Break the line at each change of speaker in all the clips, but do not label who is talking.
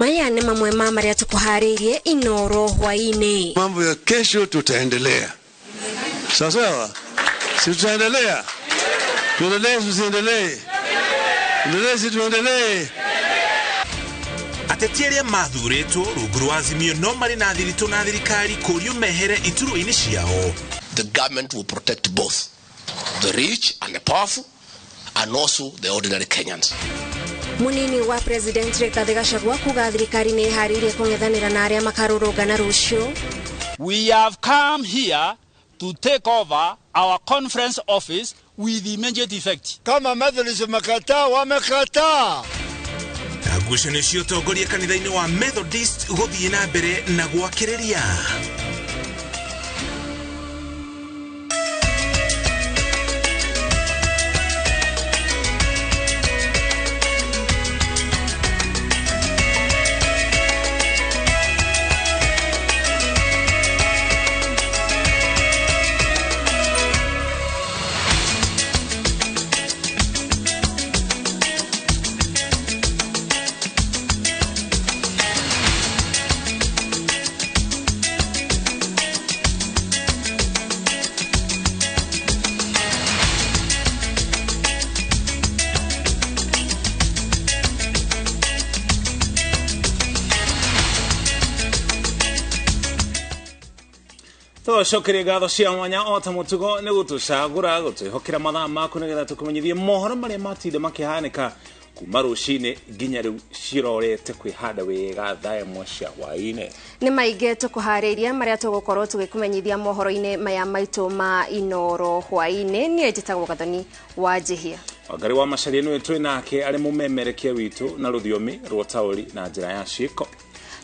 Maya ni mamwe maria tukuharirie Inoro hwaini.
Mambo ya kesho tutaendelea. Sawa? Si tutaendelea. Tuendelee, tusiendelee. Tuendelee.
Atetieria mathuretwo rungu rwa Azimio no mari na thirito na thirikari kurio mehere ituru-ini ciao.
The government will protect both the rich and the powerful and also the ordinary Kenyans.
Munini wa President Rigathi Gachagua kuga thirikari ni haririe kung'ethanira na aria makarurungana rucio.
We have come here to take over our conference office with immediate effect.
Kama Methodist makata wamekata.
Agucanio cia utongoria kanitha-ini wa Methodist guthie na mbere na gwakiriria.
Shokere gatho cia mwanya ota mutugo ni gutucagura gutwihokera mathaa maku nigetha tukumenyithie mohoro maria matinde makihanika kuma rucini nginya riu cirorete kwihanda wega thaa imwe cia hwaini.
Ni maige tukuhariria maria tugukorwo tugikumenyithia mohoro-ini maya maitu ma Inoro hwaini. Ni njitagwo Gathoni wa Njihia.
Wangari wa Macharia niwe twi nake ari mumemerekia witu na ruthiomi rwa tauri na njira ya ciiko.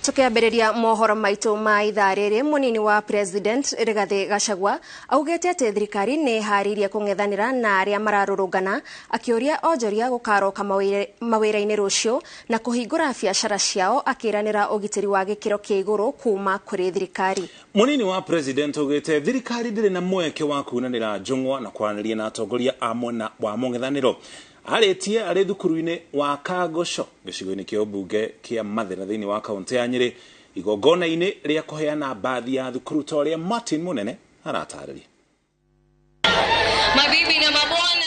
Tukiambiriria mohoro maitu ma ithaa riri, munini wa President Rigathi Gachagua augete ati thirikari ni haririe kung'ethanira na aria mararurungana, akioria onjoria gukaroka mawira-ini rucio na kuhingura biacara ciao, akiranira ugitiri wa gikiro kia iguru kuma kuri thirikari.
Munini wa President augete thirikari ndiri na mweke wa kunanira njung'wa na kwaraniria na atongoria a mwena wa mung'ethaniro. Aretie ari thukuru-ini wa Kagosho gicigo-ini kia ubunge kia Mathira thiini wa kaunti ya Nyeri igongona-ini ria kuheana baadhi ya thukuru toria Martin Munene aratariria.
Mabibi na mabwana,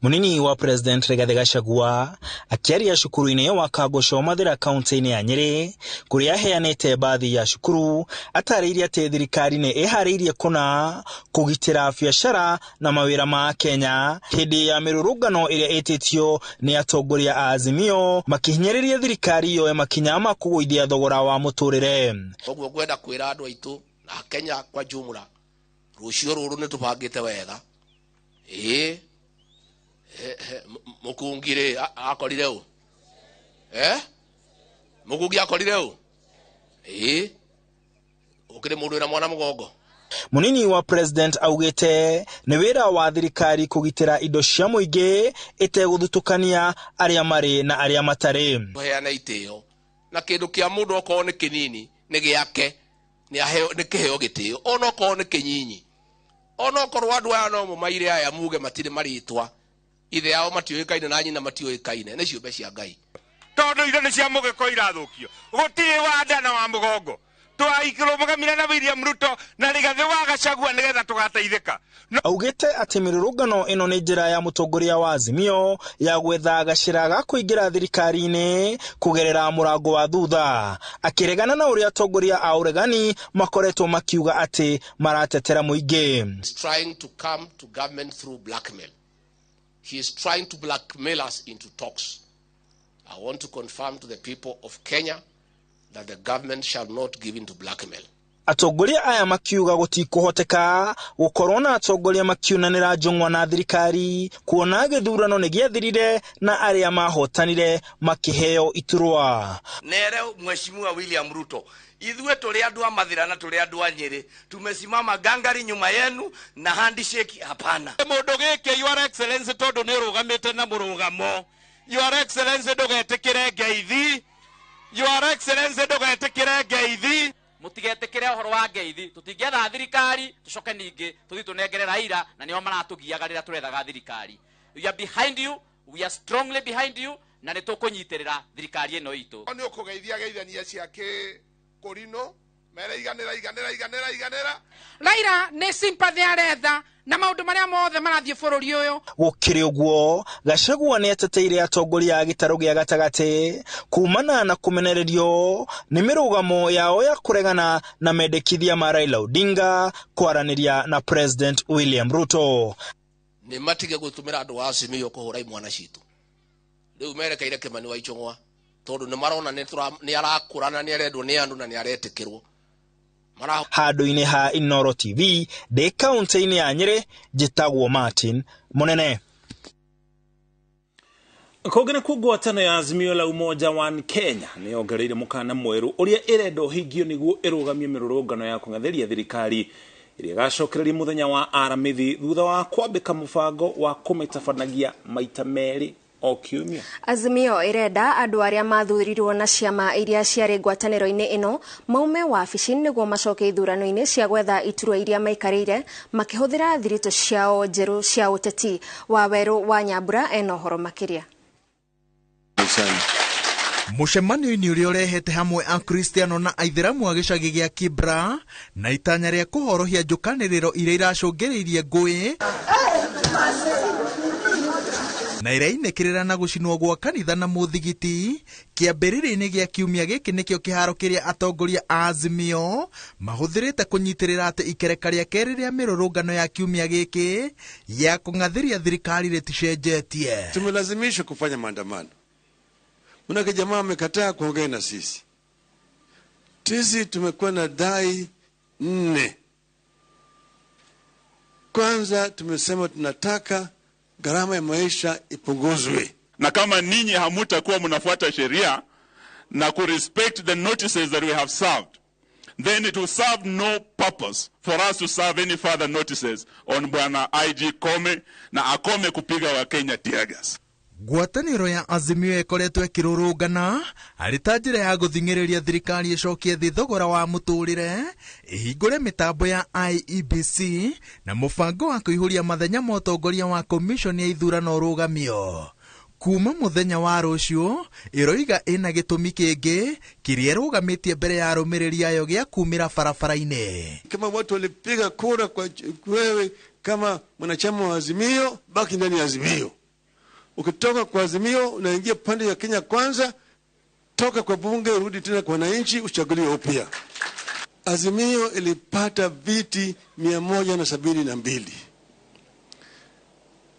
munini wa President Rigathi Gachagua akiaria cukuru-ini wa Kagosho Mathira kaunti-ini ya Nyeri kuria aheanite baadhi ya cukuru, atariria ati thirikari ni ihariirie kuna kugitira biacara na mawira ma Kenya hindi ya mirurungano iria ititio ni atongoria a Azimio makihinyiriria thirikari yo makinya ma kuguithia thogora wa muturire.
Koguo gwenda kwira andu aitu na Kenya kwa jumla rucio ruru ni tubangite wega. Mukungire akorire u mukungi akorire u ukire mundu na mwana mugongo.
Munini wa President augete ni wira wa thirikari kugitira indo cia muingi iteguthutukania aria mari na aria matari.
Heana itio na kindu kia mundu okorwo ni kinini ni giake ni aheo ni kiheo gitio ona okorwo ni kinyinyi ona okorwo andu aya no mumaire aya muge matire maritwa ithe yao matioikaine na nyina matioikaine ni ciumbe cia Ngai
Tondu indo ni cia mugiko irathukio gutire wanda na wa mugongo twaikirwo mugamira na William Ruto na Rigathi wa Gachagua nigetha tugateithika.
Augete ati mirurungano ino ni njira ya mutongoria wa Azimio ya gwetha gacira ga kuingira thirikari-ini kugerera murango wa thutha, akiregana na uria atongoria a uregani makoretwo makiuga ati maratetera muingi.
Trying to come to government through blackmail. He is trying to blackmail us into talks. I want to confirm to the people of Kenya that the government shall not give in to blackmail.
Atongoria aya makiuga gutikuhoteka gukorwo na atongoria makiunanira njung'wa na thirikari kuona githurano ni giathirire na aria mahotanire makiheo iturwa.
Nere mheshimiwa William Ruto, ithue tuli andu a Mathira na tuli andu a Nyeri tumesimama gangari nyuma yenu na handshake hapana.
Mundu giki your excellency tondu ni rugamite na murugamo. Your excellency ndugetikire ngeithi. Your excellency ndugetikire ngeithi.
mutigetekere uhoro wa ngeithi tutingetha thirikari tucoke ningi tuthi tunengere Raila na nio maratugiaga rira turethaga thirikari. We are behind you, we are strongly behind you, na nitukunyitirira thirikari ino itu
ni ukugeithia geithania ciake kurino mere iganira
Raila ni sympathy aretha na maundu maria mothe marathie bururi uyu
gukiri uguo Gachagua ni ateteire atongoria a gitaro gia gatagati kumana na kumenererio ni mirugamo yao ya kuregana na mendekithia ma Raila Odinga kwaraniria na President William Ruto.
Ni matige gutumira andu wa Azimio kuhura imwana citu riu merekeire Kimani wa Ichung'wa tondu ni marona ni arakurana ni arendwo ni andu na ni aretikirwo
handu-ini ha Inoro TV de kaunti-ini ya Nyeri jitagwo Martin Munene.
Kogena kugwatano ya Azimio la Umoja wa Kenya ni ongereire mukana mweru uria irendo hingio niguo irugamie mirurungano ya kungatheria thirikari iria gacokereria muthenya wa aramithi thutha wa kwambika mubango wa kumitabanagia maita meri o kiumia.
Azimio irenda andu aria mathurirwo na ciama iria ciari ngwataniro-ini ino maume wabici niguo macoke ithurano-ini cia gwetha iturwa iria maikarire makihuthira thirito ciao njeru cia uteti. Waweru wa Nyambura eno horo makiria.
Mucemanio-ini uria urehete hamwe Akristiano na Aithiramu a gicagi gia Kibra na itanya ria kuhorohia njukaniriro iria iracungiriirie ngui na irainekirira na gucinwo gwa kanitha na muthigiti kiambiriri-ini gia kiumia giki nikio kiharo kiria atongoria a Azimio mahuthirite kunyitirira ati ikereka ria keri ria mirurungano ya kiumia giki ya kungathiria thirikari riticenjetie.
Tumelazimishwa kufanya maandamano. Mnake jamaa amekataa kuongea na sisi. Sisi tumekuwa na dai 4. Kwanza tumesema tunataka gharama ya maisha ipunguzwe.
Na kama ninyi hamutakuwa mnafuata sheria na ku respect the notices that we have served, then it will serve no purpose for us to serve any further notices on Bwana IG Kome na akome kupiga wa Kenya tear gas.
Ngwataniro ya Azimio ikoretwo ikirurungana arita njira ya guthingiriria thirikari icokie thi thogora wa muturire ihingure mitambo ya IEBC na mubango wa kuihuria mathenya ma utongoria wa commission ya ithurano rugamio. Kuma muthenya wa rucio iroiga ina gitumi kingi kiria rugamitie mbere ya rumiriri ayo gia kumira barabara-ini.
Kama watu walipiga kura kwa wewe kama mwanachama wa Azimio, baki ndani ya Azimio. Ukitoka kwa Azimio unaingia pande ya Kenya Kwanza, toka kwa bunge urudi tena kwa wananchi uchaguliwe upya. Azimio ilipata viti 172.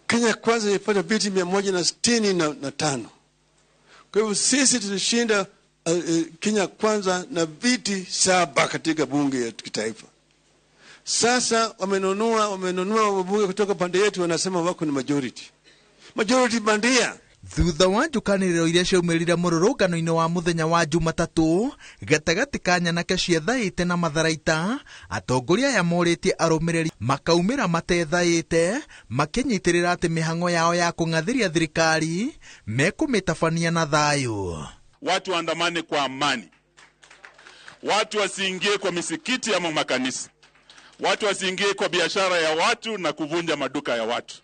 Kenya Kwanza ilipata viti 165. Kwa hivyo sisi tulishinda Kenya Kwanza na viti 7 katika bunge ya kitaifa. Sasa wamenunua wabunge kutoka pande yetu, wanasema wako ni majority bandia.
Thutha wa njukaniriro iria ciaumirire mururungano-ini wa muthenya wa Jumatatu gatagati ka nyanake ciethaite na matharaita, atongoria ya moritie arumiriri makaumira matethaite makinyitirira ati mihango yao ya kungathiria thirikari mekumitabania na thayu.
Watu waandamane kwa amani, watu wasiingie kwa misikiti ama makanisa, watu wasiingie kwa biashara ya watu na kuvunja maduka ya watu.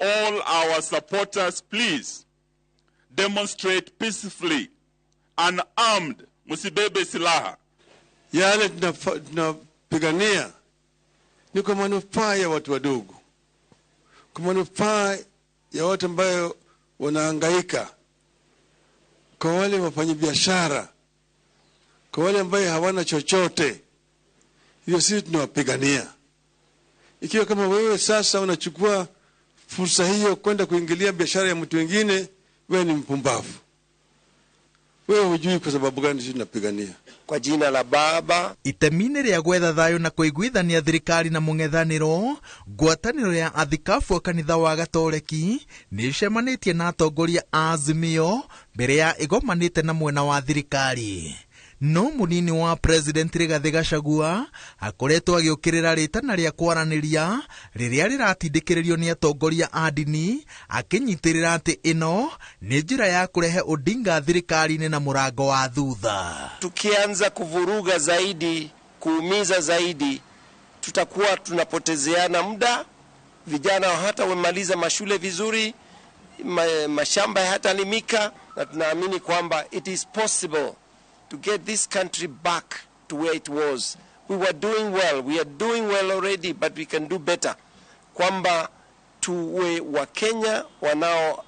All our supporters, please demonstrate peacefully, unarmed, musibebe silaha.
Yale tunapigania ni kwa manufaa ya watu wadogo, kwa manufaa ya watu ambao wanahangaika, kwa wale wafanyabiashara, kwa wale ambao hawana chochote. Hiyo sisi tunawapigania. Ikiwa kama wewe sasa unachukua fursa hiyo kwenda kuingilia biashara ya mtu wengine, wewe ni mpumbavu. Wewe hujui kwa sababu gani sisi tunapigania.
Kwa jina la Baba,
itemine ria gwetha thayo na kuiguithania thirikari na mung'ethaniro, ngwataniro ya athikabu a kanitha wa Gatoreki ni cemanitie na atongoria a Azimio mbere ya igomanite na mwena wa thirikari. No munini wa President Rigathi Gachagua akoretwo agiukirira ritana ria kwaraniria riria riratindikiririo ni atongoria a dini, akinyitirira ati ino ni njira ya kurehe Odinga thirikari-ini na murango wa thutha.
Tukianza kuvuruga zaidi, kuumiza zaidi, tutakuwa tunapotezeana muda. Vijana hata wamaliza mashule vizuri,
mashamba hatalimika, na tunaamini kwamba it is possible to get this country back to where it was. We were doing well, we are doing well already, but we can do better. Kwamba tuwe wa Kenya wanao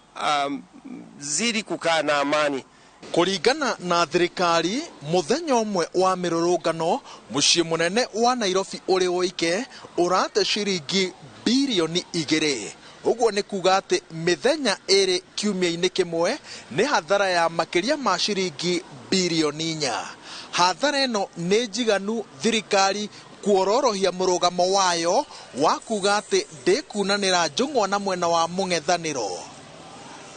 zidi kukaa na amani.
Kuringana na thirikari, muthenya umwe wa mirurungano mucii munene wa Nairobi uri woike urate ciringi bilioni 2. Uguo ni kuga ati mithenya iri kiumia-ini kimwe ni hathara ya makiria ma ciringi bilioni 4. Hathara ino ni njiganu thirikari kuororohia murugamo wayo wa kuga ati ndikunanira njung'wa na mwena wa mung'ethaniro.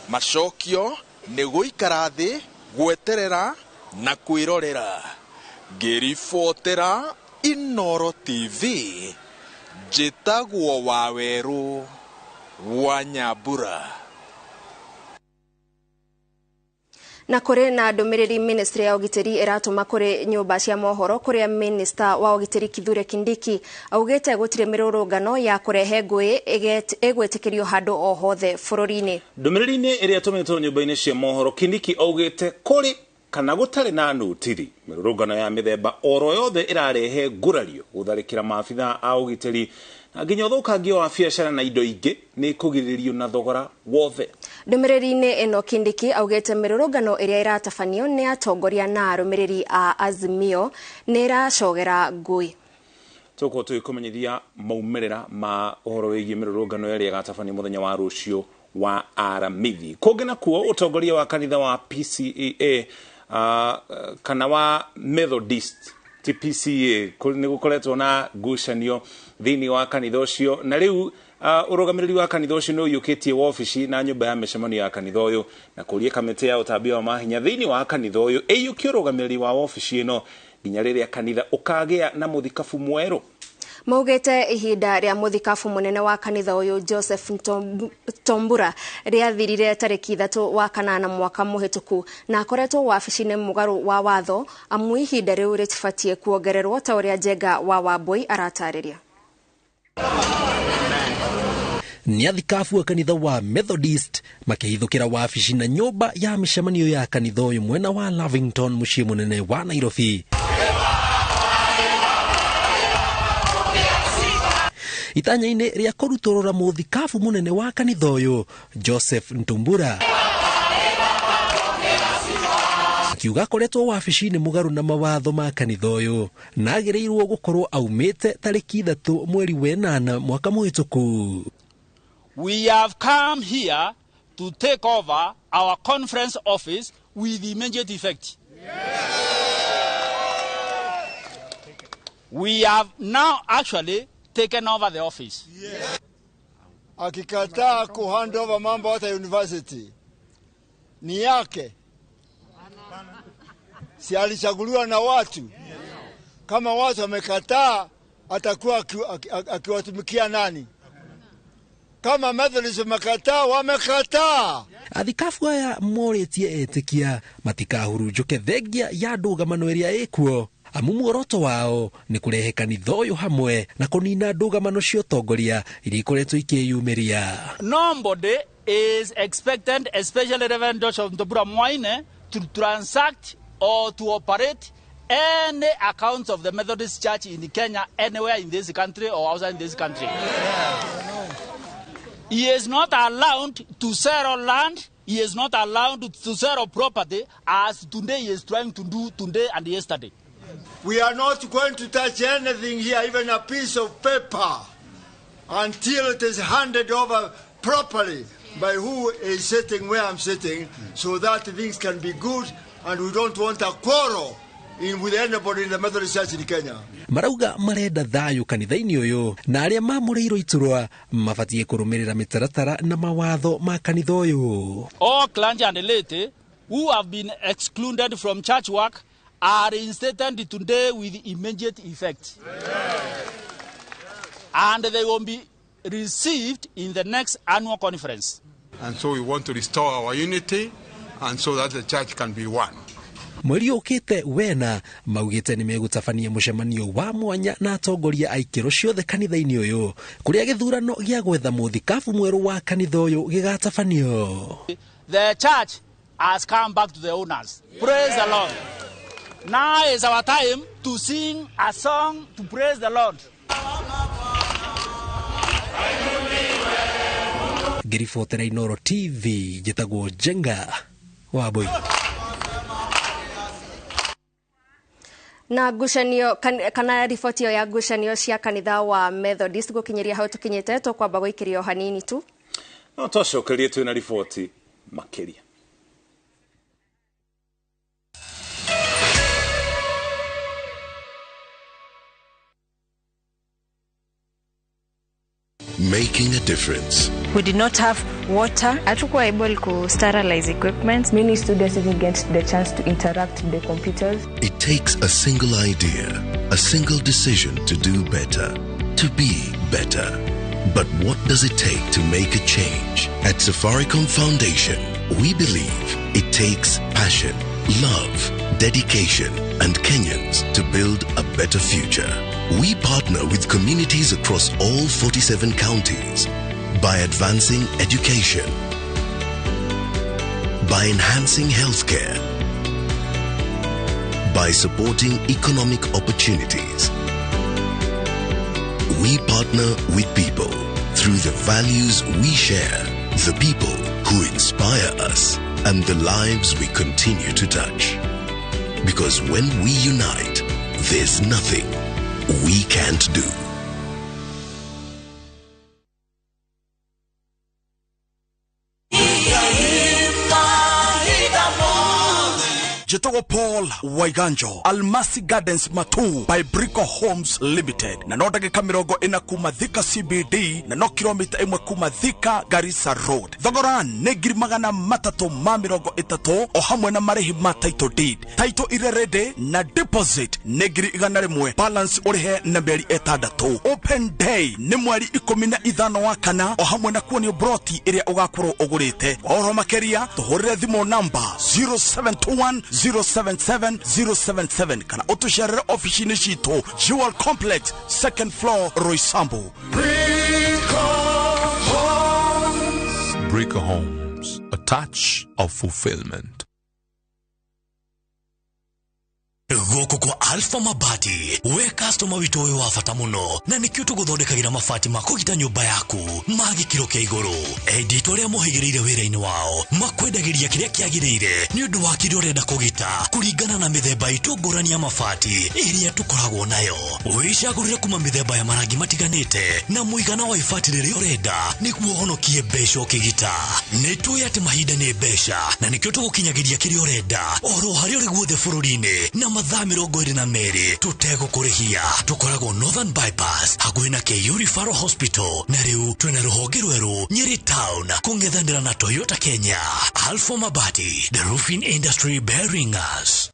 Macokio ni guikara thi, gweterera na kwirorera. Ngiribotera Inooro TV, njitagwo Waweru wa Nyambura.
Na kuri na ndumiriri ministry ya ugitiri iratuma kuri nyumba cia mohoro kuria minister wa ugitiri Kithure Kindiki augite gutire mirurungano ya kurehe ngui igwetikirio handu o hothe bururi-ini.
Ndumiriri-ini iria tumetwo nyumba-ini cia mohoro, Kindiki augite kuri kana gutari na nutiri mirurungano ya mithemba oro yothe irarehe ngurario gutharikira maabitha a ugitiri na nginya thukangio wa biacara na indo ingi ni kugiririo na thogora wothe.
Ndumiriri-ini ino Kindiki augite mirurungano iria iratabanio ni atongoria na arumiriri a Azimio ni iracogera ngui.
Tuko tuikumenyithia maumirira ma uhoro wigie mirurungano iria igatabanio muthenya wa rucio wa Aramithi. Kungena kuo utongoria wa kanitha wa PCEA kana wa Methodist TPCA ni gukoretwo na ngucanio thini wa kanitha ucio, na riu urugamiriri wa kanitha ucio no yukitie wabici na nyumba ya micemanio ya kanitha uyu na kuria kamiti ya utambia wa mahinya thini wa kanitha uyu eyuki urugamiriri wa wabici ino nginya riria kanitha ukagia na muthikabu mweru.
Maugete ihinda ria muthikabu munene wa kanitha uyu Joseph Ntombura riathirire tariki 3 wa kanana mwaka muhituku na akoretwo wabici-ini mugaru wa watho amu ihinda riu ritibatie kuongererwo ta uria Njenga wa Wambui aratariria.
Ni athikabu wa kanitha wa Methodist makihithukira wabici na nyumba ya micemanio ya kanitha uyu mwena wa Lavington mucii munene wa Nairobi. Itanya-ini ria kurutorora muthikabu munene wa kanitha uyu Joseph Ntombura akiuga akoretwo wabici-ini mugaru na mawatho ma kanitha uyu na agirirwo gukorwo aumite tariki 3 mweri wa 8 mwaka muhituku.
We have come here to take over our conference office with immediate effect. We have now actually taken over the office.
Akikataa kuhand over mambo hata university ni yake, si alichaguliwa na watu. Kama watu wamekataa, atakuwa akiwatumikia nani? Kama Methodist wamekataa, wamekataa.
Athikabu aya moritie etikia matikahurunjuke thengia ya ndugamano iria ikuo amu muoroto wao ni kurehe kanitha uyu hamwe na kunina ndugamano cia utongoria iria ikoretwo ikiyumiria.
Nobody is expected, especially Reverend Joseph Ntombura Mwaine, to transact or to operate any accounts of the Methodist Church in Kenya anywhere in this country or outside this country. He is not allowed to sell land. He is not allowed to sell property as today he is trying to do today and yesterday.
We are not going to touch anything here, even a piece of paper, until it is handed over properly by who is sitting where I'm sitting, so that things can be good, and we don't want a quarrel with anybody in the Methodist Church in Kenya.
Marauga marenda thayu kanitha-ini uyu na aria mamureirwo iturwa mabatie kurumirira mitaratara na mawatho ma kanitha uyu.
All clergy and laity who have been excluded from church work are instated today with immediate effect. And they will be received in the next annual conference.
And so we want to restore our unity and so that the church can be one.
mweri ukite wena maugite ni megutabania mucemanio wa mwanya na atongoria aikiro ciothe kanitha-ini uyu kuria githurano gia gwetha muthikabu mweru wa kanitha uyu gigatabanio.
The church has come back to the owners. Praise the Lord. Now is our time to sing a song to praise the Lord.
Girifotera Inoro TV jitagwo Jenga Waboi.
Na ngucanio kana riboti ya ngucanio cia kanitha wa Methodist gukinyeria hau tukinyete to kwamba guikirio hanini tu.
No tocokerie tu na riboti makiria.
Making a difference.
We did not have water. Hatukuwa able to sterilize equipment.
Many students didn't get the chance to interact with the computers.
It takes a single idea, a single decision to do better, to be better. But what does it take to make a change? At Safaricom Foundation, we believe it takes passion, love, dedication, and Kenyans to build a better future. We partner with communities across all 47 counties by advancing education, by enhancing healthcare, by supporting economic opportunities. We partner with people through the values we share, the people who inspire us, and the lives we continue to touch. Because when we unite, there's nothing we can't do.
Jetogo Paul Waiganjo, Almasi Gardens Matu by Brico Homes Limited. Na no dakika mirongo ina kuma Thika CBD na no kilomita imwe kuma Thika Garissa Road. Thogora nĩ ngiri magana matatũ ma mĩrongo ĩtatũ o hamwe na marĩhi ma title deed. Title ire ready na deposit nĩ ngiri igana rĩmwe. Balance ũrĩhe na mĩeri ĩtandatũ. Open day nĩ mweri 15 wa kana o hamwe na kuonio broti ĩrĩa ũgakorwo ũgũrĩte. Oro makĩria tũhũrĩre thimũ number 0721 077 kana utusharere office shito Jewel Complex, 2nd floor, Roysambu.
Brico Homes, a touch of fulfillment.
Goko kwa Alpha Mabati, we customer wito we wafata muno na nikyo tuguthondekagira mabati makugita nyumba yaku magi kiro kia iguru edit uria muhigirire wira-ini wao makwendagiria kiria kiagirire ni undu wa kiria urenda kugita kuringana na mithemba itu ngurani ya mabati iria tukoragwo nayo wicagurire kuma mithemba ya marangi matiganite na muigana wa ibati riria urenda niguo honokie mbeca ukigita nituye ati mahinda ni mbeca na nikyo tugukinyagiria kiria urenda oro hari uri guothe bururi-ini na mathaa 22 tutegũkũrĩhia tukoragwo Northern Bypass hakuhĩ na KU Referral Hospital na rĩu twĩna rũhonge rwerũ Nyeri Town kũng'ethanĩra na Toyota Kenya. Alpha Mabati, the roofing industry bearing us.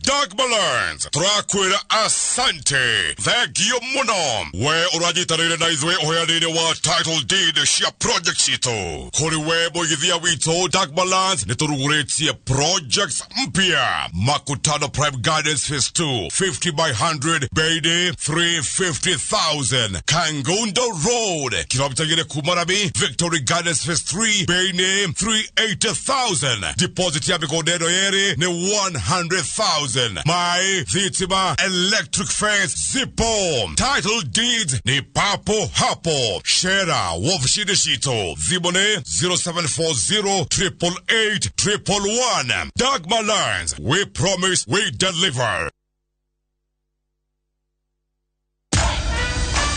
Doug Balance, turakwira asante. Thegio muno. We urajitarire na izwe uheanire wa title deed cia project cito. Kuri we boigithia wito Doug Balance nituruguretie projects mpya. Makutano Prime Gardens Phase 2, 50 by 100, Beide 350,000. Kangundo Road, kilomita gire kumarabi, Victory Gardens Phase 3, Beide 380,000. Deposit ya mikodeno yeri ni 100,000. My Vitima electric fence zipo. Title deeds ni papo hapo. Shera wofishide shito. Zibone 0740 888 111. Dagmar Lines, we promise we deliver.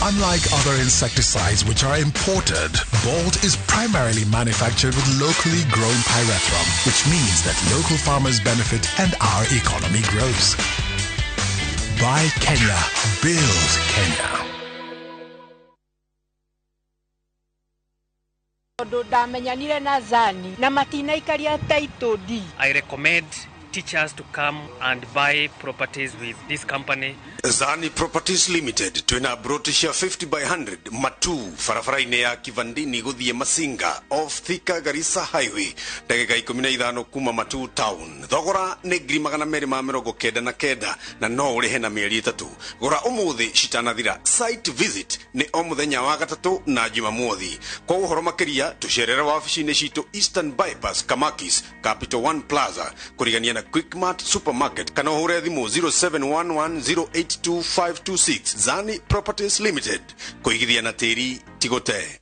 Unlike other insecticides which are imported, Bolt is primarily manufactured with locally grown pyrethrum, which means that local farmers benefit and our economy grows. Buy Kenya, build Kenya.
I recommend teachers to come and buy properties with this company
Zani Properties Limited twina brotisha 50 by 100 matu farafaraine ya Kivandini guthie Masinga off Thika Garissa Highway ndagika 15 kuma Matu Town. Thogora ni $299 na no urihe na mieri 3. Gora umuthi citanathira. Site visit ni o muthenya wa gatatu na Jumamothi. Kwa uhoro makiria tucerere wabici-ini citu Eastern Bypass Kamakis Capital One Plaza kurigania na Quickmart Supermarket kana uhure thimu 0711082526. Zani Properties Limited kuigithia na tiri tigote.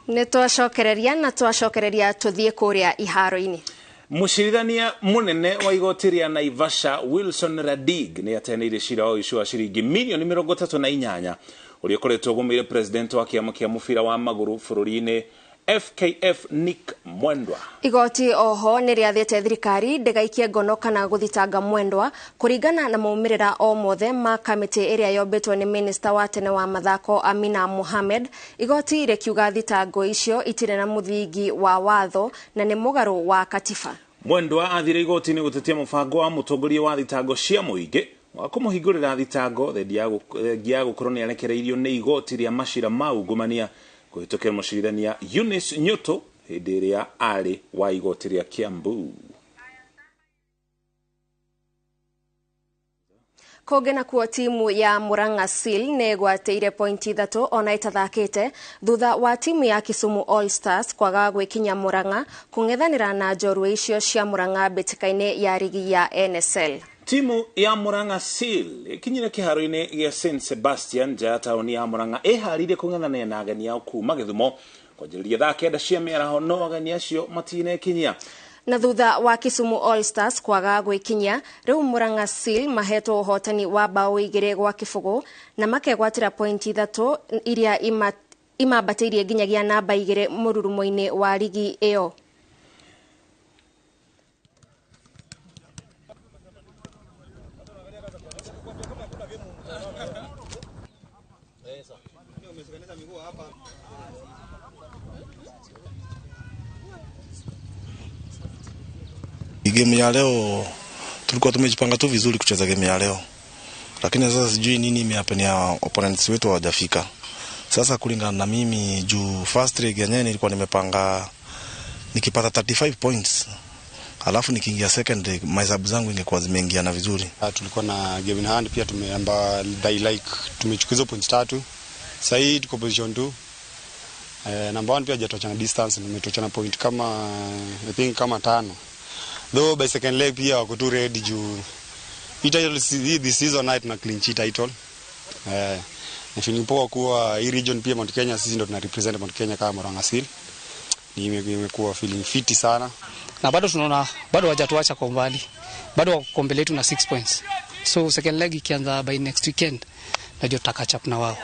Nitwacokereria na twacokereria tuthie kuria iharo-ini.
Mucirithania munene wa igoti ria Naivasha Wilson Radig ni ateneire cira ucio wa ciringi milioni 38 uria koretwo gumire president wa kiama kia mufira wa maguru bururi-ini FKF Nick Mwendwa.
Igoti oho ni riathete thirikari ndegaikie ngono kana guthitanga Mwendwa kuringana na maumirira o mothe ma kamiti iria yombetwo ni minister wa tene wa mathako Amina Mohamed. Igoti rekiuga thitango icio itire na muthingi wa watho na ni mugaru wa katiba.
Mwendwa athire igoti ni gutetia mubango wa mutongoria wa thitango cia muingi wa kumuhingurira thitango thendi ya gukorwo ni arekereirio ni igoti ria macira mau ngumania kuhitũkĩra mũcirithania Eunice Nyoto hĩndĩ ĩrĩa arĩ wa igoti rĩa Kiambu.
Kogena kuo timu ya Murang'a Seal negwateire pointi 3 ona itathakite thutha wa timu ya Kisumu All Stars kwaga gwikinya Murang'a kung'ethanira na njorua icio cia Murang'a betikaine ya ligi ya NSL.
Timu ya Murang'a Seal ikinyire kiharo-ini gia St Sebastian nja taoni ya Murang'a iharire kung'ethanira na ageni ao kuma Githumo kwanjĩrĩria thaa 9 cia mĩaraho no ageni acio matinekinyia.
Na thutha wa Kisumu All Stars kwaga gwikinya riu Murang'a Seal mahetwo uhotani wa bao 2-0 na makegwatira pointi 3 iria imabatirie nginyagia namba 2 mururumo-ini wa ligi iyo.
Game ya leo tulikuwa tumejipanga tu vizuri kucheza game ya leo, lakini sasa sijui nini imeapenia opponents wetu hawajafika. Sasa kulingana na mimi juu first leg yenyewe nilikuwa nimepanga nikipata 35 points, alafu nikiingia second leg mahesabu zangu ingekuwa zimeingia na vizuri.
Tulikuwa na game in hand pia tumeamba tumechukua hizo points 3. Sasa hii tuko position 2. Number 1 pia hajatochana distance, tumetochana point kama I think kama 5. Though by second leg pia wako tu ready juu this season night na clean sheet title. Nifinipoa kuwa hii region pia Mount Kenya sisi ndo tuna represent Mount Kenya kama Murang'a Seal. Nimekuwa feeling fit sana.
Na bado tunaona bado hawajatuacha kwa mbali. Bado wako mbele yetu na 6 points. So second leg ikianza by next weekend najua tutakachap na wao.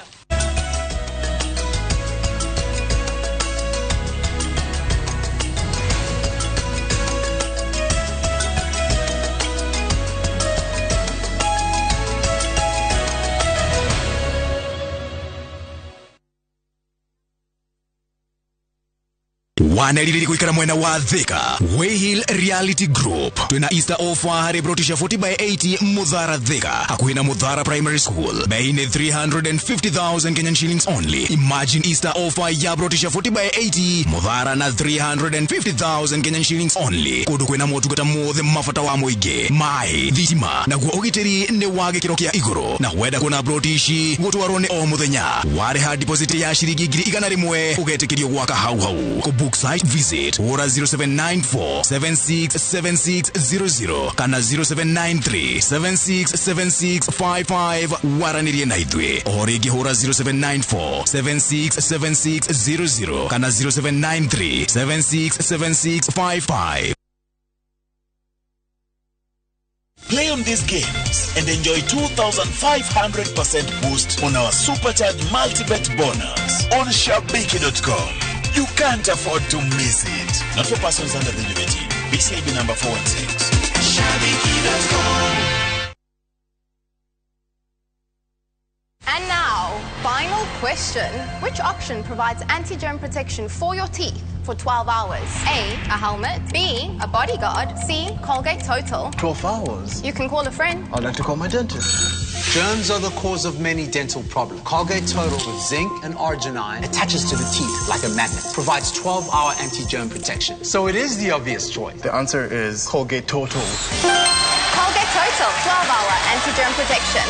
Wanelili kuikara mwena wa Thika Wayhill Reality Group twina Easter offer hari brotisha 40 by 80 Mudhara Thika hakuhina Mudhara Primary School beine 350,000 Kenyan shillings only. Imagine Easter offer ya brotisha 40 by 80 Mudhara na 350,000 Kenyan shillings only. Kudu kwena motugata mothe mafata wa muige mai thitima na guo ugiteri ne wage kirokia iguru na weda kuna brotishi gutwarone o muthenya ware ha deposit ya shiringi 100 ugetekirio gwaka hau book site visit ora 0794767600 kana 0793767655 waranirie na ithwe origi hora 0794767600 kana 0793767655.
Play on these games and enjoy 2,500% boost on our supercharged multi-bet bonus on shabiki.com. You can't afford to miss it. Not for persons under the age of 18. BCAB number 416.
And now, final question. Which option provides anti-germ protection for your teeth for 12 hours? A helmet. B, a bodyguard. C, Colgate Total.
12 hours?
You can call a friend.
I'd like to call my dentist.
Germs are the cause of many dental problems. Colgate Total with zinc and arginine attaches to the teeth like a magnet. Provides 12-hour anti-germ protection. So it is the obvious choice.
The answer is Colgate Total.
Colgate Total, 12-hour anti-germ protection.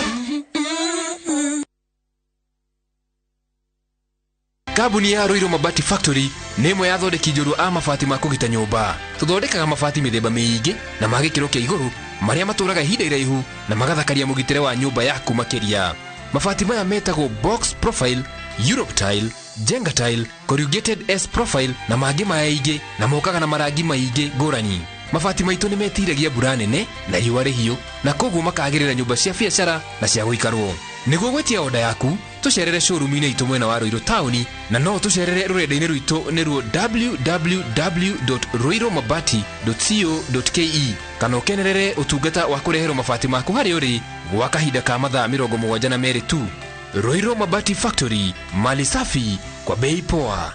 Kabuni ya Roiro Mabati Factory nemo ya thondeki njuru a mabati ma kugita nyumba. Tuthondekaga mabati mithemba miingi na magikiro kia iguru maria maturaga ihinda iraihu na magathakaria mugitire wa nyumba yaku makiria. Mabati maya metagwo box profile, Europe tile, Jenga tile, corrugated S profile na mangĩ maingĩ na mokaga na marangi maingĩ ngũrani. Mabati maitũ nĩ metiragia mbura nene na riũa rĩhiũ na koguo makagĩrĩra nyũmba cia biacara na cia gũikarwo. Nĩguo gwetia oda yaku tucerere showroom-inĩ itũ mwena wa Roiro town na no tucerere rũrenda-inĩ rwitũ nĩruo www.roiromabati.co.ke kana ũkenerere ũtungata wa kũreherwo mabati maku harĩa ũrĩ gwa kahinda ka mathaa 72 tu. Roiro Mabati Factory, mali safi kwa bei poa.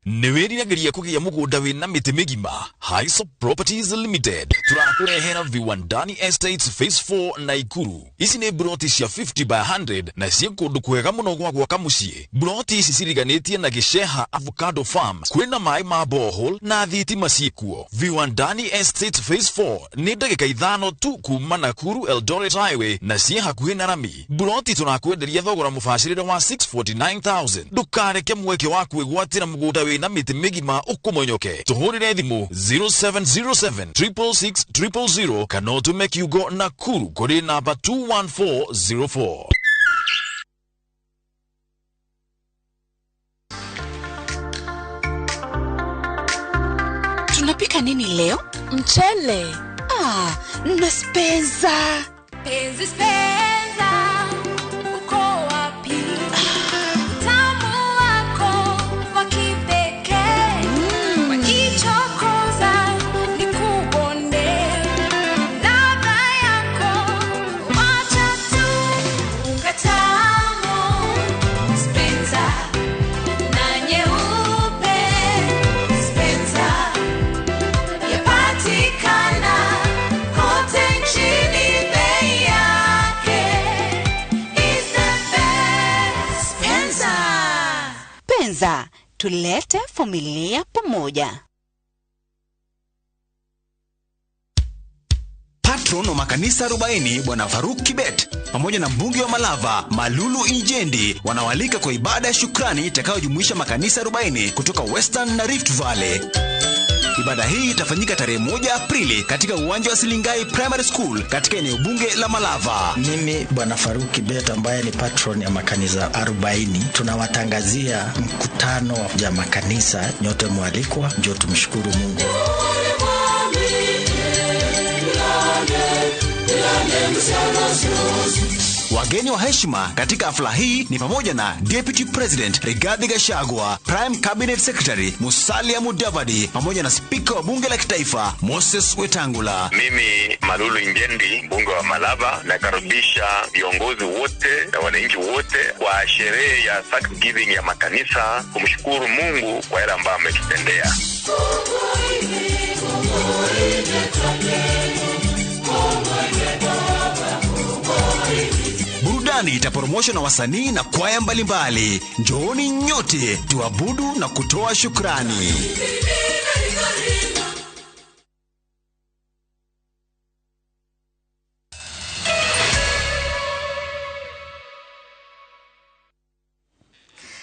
Niwiriragiria kugia mugunda wina miti migima. Highsop Properties Limited turakurehera Viwandani Estates Phase 4 Naikuru. Ici ni broti cia 50 by 100 na cia kundu kwega muno gwa gwaka mucii. Broti ici ciriganitie na Gisheha Avocado Farms kwina mai ma borehole na thitima ciikuo. Viwandani Estates Phase 4 ni ndagika 5 tu kuma Nakuru Eldoret Highway na cie hakuhi na Rami. Broti turakwenderia thogora mubashirire wa 649,000. Ndukareke mweke wa kwigwatira mugunda na miti migima ukumonyoke. Tuhurire thimu 0707 kana to make you go Nakuru kuri namba 21404.
Tunapika nini leo? Mchele. Na spenza.
Penzi spenza. Uko wapi? Tamu wako wakipekee. Wakichokoza ni kubonde. Ladha yako wacha tu. Unga tamu. Spenza. Na nyeupe. Spenza. Yapatikana kote nchini, bei yake is the best. Spenza.
Penza, tulete familia pamoja.
Patron wa makanisa 40 Bwana Faruk Kibet pamoja na mbunge wa Malava Malulu Injendi wanawalika kwa ibada ya shukrani itakayojumuisha makanisa 40 kutoka Western na Rift Valley. Ibada hii itafanyika tarehe 1 Aprili katika uwanja wa Silingai Primary School katika eneo bunge la Malava.
Mimi Bwana Faruk Kibet ambaye ni patron ya makanisa 40 tunawatangazia mkutano wa makanisa, nyote mwalikwa, njoo tumshukuru Mungu.
Wageni wa heshima katika hafla hii ni pamoja na Deputy President Rigathi Gachagua, Prime Cabinet Secretary Musalia Mudavadi pamoja na Speaker wa Bunge la Kitaifa Moses Wetangula.
Mimi Malulu Injendi, mbunge wa Malava, nakaribisha viongozi wote na wananchi wote kwa sherehe ya Thanksgiving ya makanisa kumshukuru Mungu kwa yale ambayo ametutendea.
Burudani itaporomoshwa na wasanii na kwaya mbalimbali. Njooni nyote tuabudu na kutoa shukrani.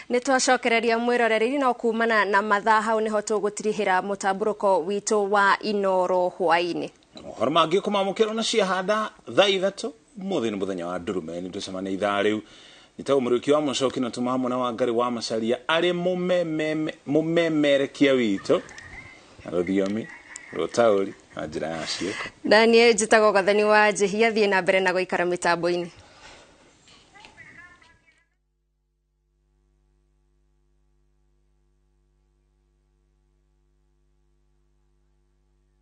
Nitwacokereria mwiroreri no kumana na mathaa hau niho tugutirihira mutamburuko witu wa Inoro hwaini.
Horma ngi kumamukiro na cia handa thaa 3 muthini muthenya wa ndurume ni tucemane ithaa riu nitago muruki wa mucoki na tumamo na wangari wa macaria ari mumemerekia wito arothiomi rotauri na njira ya cieko.
Daniel jitago gathani wa jihia thie na mbere na goikara mitambo-ini.